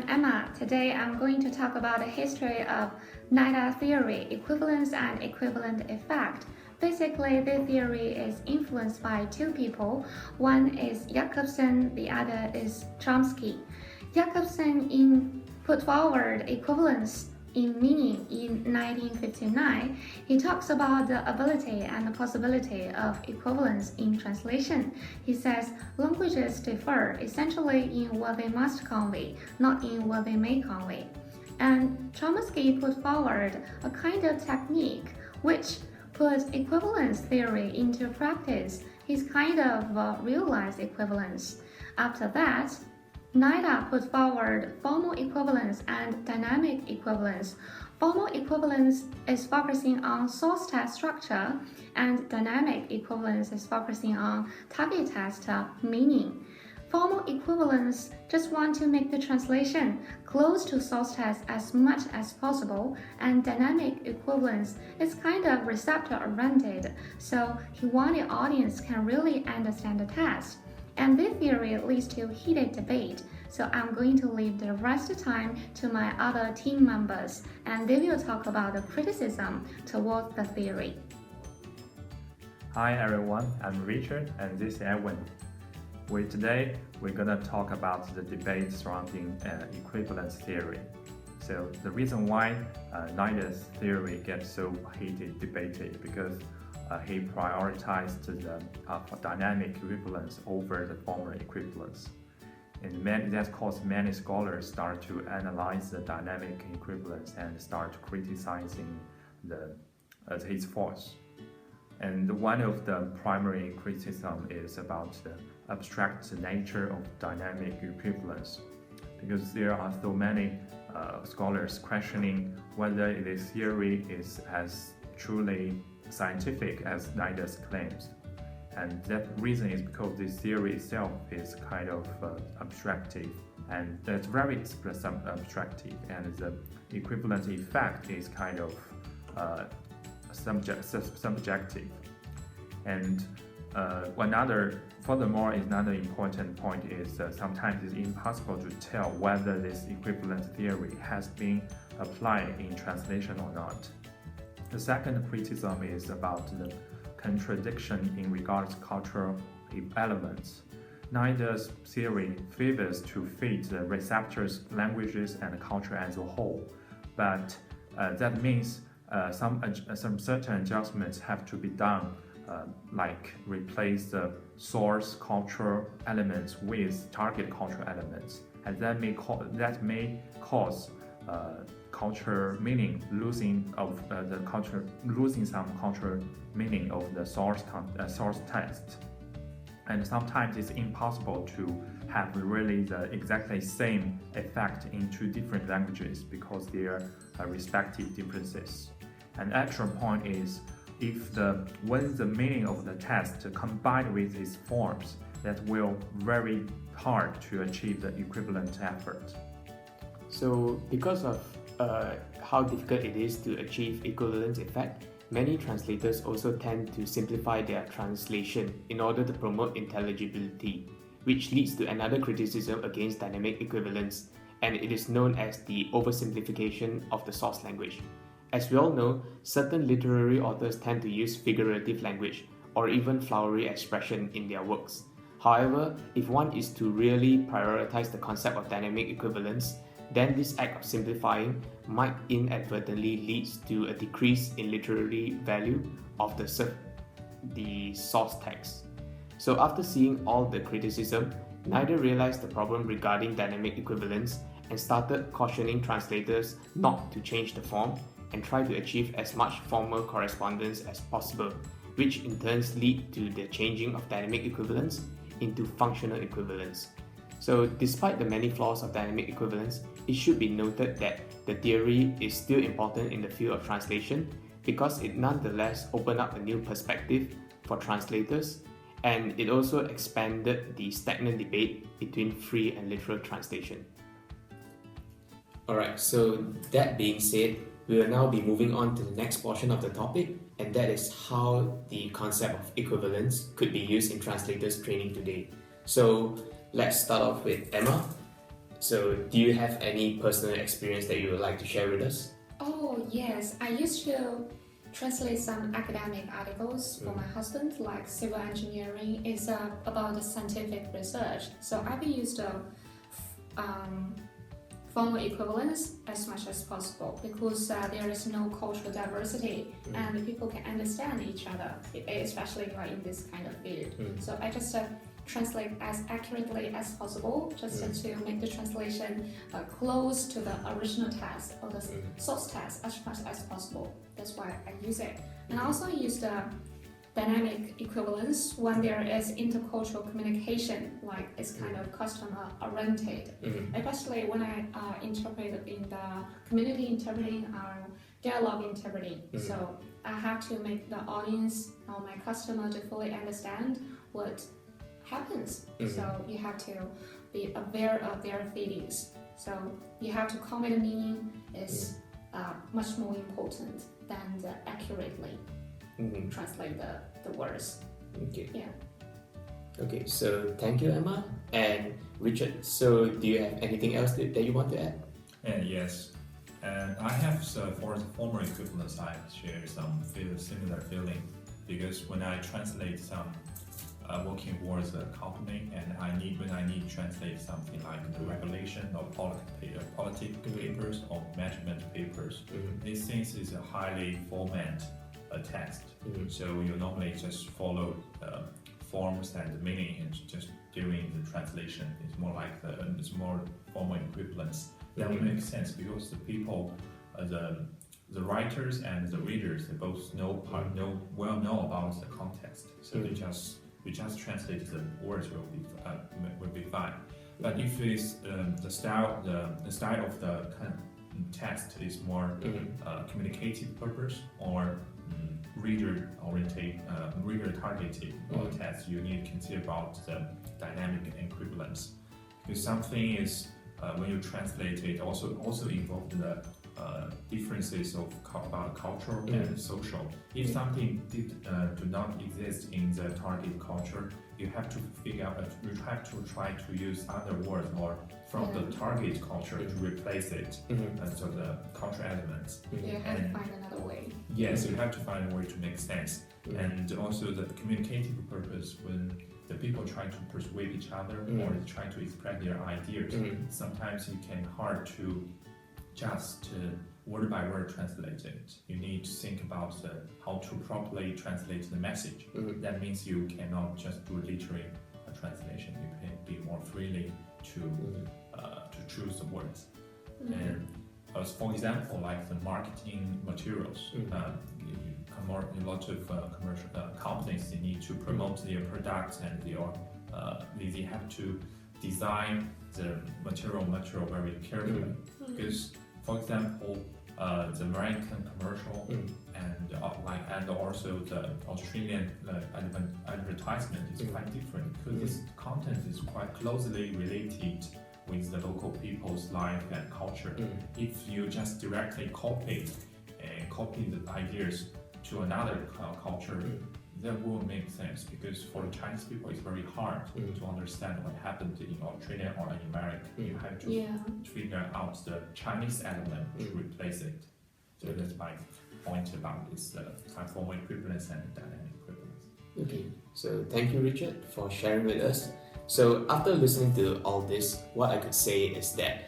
Emma. Today I'm going to talk about the history of NIDA theory, equivalence and equivalent effect. Basically, the theory is influenced by two people. One is Jacobson, the other is Chomsky. Jacobson put forward equivalence in meaning in 1959. He talks about the ability and the possibility of equivalence in translation. He says languages differ essentially in what they must convey, not in what they may convey. And Chomsky put forward a kind of technique which puts equivalence theory into practice. He's kind of realized equivalence. After that, NIDA put forward formal equivalence and dynamic equivalence. Formal equivalence is focusing on source text structure, and dynamic equivalence is focusing on target text meaning. Formal equivalence just want to make the translation close to source text as much as possible, and dynamic equivalence is kind of receptor-oriented, so he want the audience can really understand the text. And this theory leads to heated debate, so I'm going to leave the rest of the time to my other team members, and they will talk about the criticism towards the theory. Hi everyone, I'm Richard and this is Edwin. Today we're gonna talk about the debate surrounding equivalence theory. So the reason why NIDA's theory gets so heated debated because he prioritized the dynamic equivalence over the formal equivalence. And that caused many scholars start to analyze the dynamic equivalence and start criticizing his force. And one of the primary criticism is about the abstract nature of dynamic equivalence, because there are so many scholars questioning whether this theory is as truly scientific as NIDA's claims. And that reason is because this theory itself is kind of abstractive, and it's very abstractive, and the equivalent effect is kind of subjective. And furthermore, another important point is sometimes it's impossible to tell whether this equivalent theory has been applied in translation or not. The second criticism is about the contradiction in regards to cultural elements. NIDA's theory favors to fit the receptors, languages, and culture as a whole, but that means some certain adjustments have to be done, like replace the source cultural elements with target cultural elements, and that may cause culture meaning losing some cultural meaning of the source text. And sometimes it's impossible to have really the exactly same effect in two different languages because there are respective differences. An actual point is when the meaning of the text combined with its forms, that will very hard to achieve the equivalent effort. So because of how difficult it is to achieve equivalence effect, many translators also tend to simplify their translation in order to promote intelligibility, which leads to another criticism against dynamic equivalence, and it is known as the oversimplification of the source language. As we all know, certain literary authors tend to use figurative language or even flowery expression in their works. However, if one is to really prioritize the concept of dynamic equivalence, then this act of simplifying might inadvertently lead to a decrease in literary value of the source text. So after seeing all the criticism, NIDA realized the problem regarding dynamic equivalence and started cautioning translators not to change the form and try to achieve as much formal correspondence as possible, which in turn lead to the changing of dynamic equivalence into functional equivalence. So despite the many flaws of dynamic equivalence, it should be noted that the theory is still important in the field of translation because it nonetheless opened up a new perspective for translators, and it also expanded the stagnant debate between free and literal translation. Alright, so that being said, we will now be moving on to the next portion of the topic, and that is how the concept of equivalence could be used in translators training today. So let's start off with Emma. So do you have any personal experience that you would like to share with us? Oh, yes. I used to translate some academic articles for my husband, like civil engineering is about the scientific research. So I've used formal equivalence as much as possible because there is no cultural diversity and people can understand each other, especially in this kind of field. So I just translate as accurately as possible just to make the translation close to the original text or the source text as much as possible. That's why I use it. And I also use the dynamic equivalence when there is intercultural communication, like it's kind of customer oriented, especially when I interpret in the community interpreting or dialogue interpreting. So I have to make the audience or my customer to fully understand what happens. So you have to be aware of their feelings. So you have to convey the meaning is much more important than the accurately translate the words. Okay. Yeah. Okay, so thank you, Emma. And Richard, so do you have anything else that you want to add? Yes. And I have, for the former equivalence, I share some similar feeling because when I translate some working towards a company and when I need to translate something like the regulation or political papers or management papers, these things is a highly format text. So you normally just follow forms and meaning and just doing the translation. It's more like it's more formal equivalence. That would make sense because the people, the writers and the readers, they both know about the context. So we just translate the words will be fine. But if it's the style of the kind of text is more communicative purpose or reader targeted text, you need to consider about the dynamic equivalence. Because something is when you translate it also involve the differences of about cultural and social. If something do not exist in the target culture, you have to figure out. You have to try to use other words or from the target culture to replace it. So the cultural elements. You have to find another way. Yes, you have to find a way to make sense. And also the communicative purpose when the people try to persuade each other or try to express their ideas. Sometimes it can hard to just word by word translate it. You need to think about how to properly translate the message. That means you cannot just do literary translation. You can be more freely to choose the words. And as for example, like the marketing materials, a lot of commercial companies, they need to promote their products and they have to design the material very carefully. Because, for example, the American commercial and also the Australian advertisement is quite different because this content is quite closely related with the local people's life and culture. If you just directly copy the ideas to another culture, that won't make sense because for the Chinese people it's very hard to understand what happened in Australia or in America. You have to figure out the Chinese element to replace it. So that's my point about this formal equivalence and dynamic equivalence. Okay, so thank you, Richard, for sharing with us. So after listening to all this, what I could say is that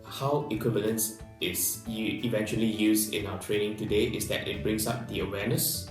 how equivalence is eventually used in our training today is that it brings up the awareness.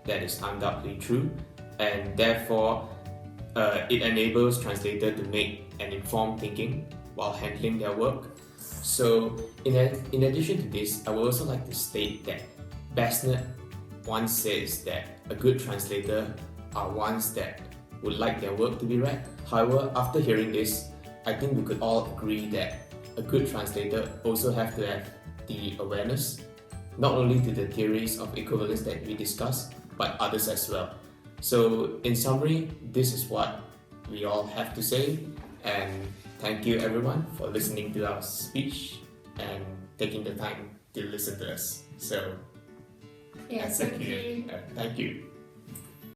That is undoubtedly true, and therefore it enables translators to make an informed thinking while handling their work. So in addition to this, I would also like to state that Bassnett once says that a good translator are ones that would like their work to be read. However, after hearing this, I think we could all agree that a good translator also have to have the awareness, not only to the theories of equivalence that we discussed, but others as well. So in summary, this is what we all have to say, and thank you everyone for listening to our speech and taking the time to listen to us. So Yes, thank you. Thank you.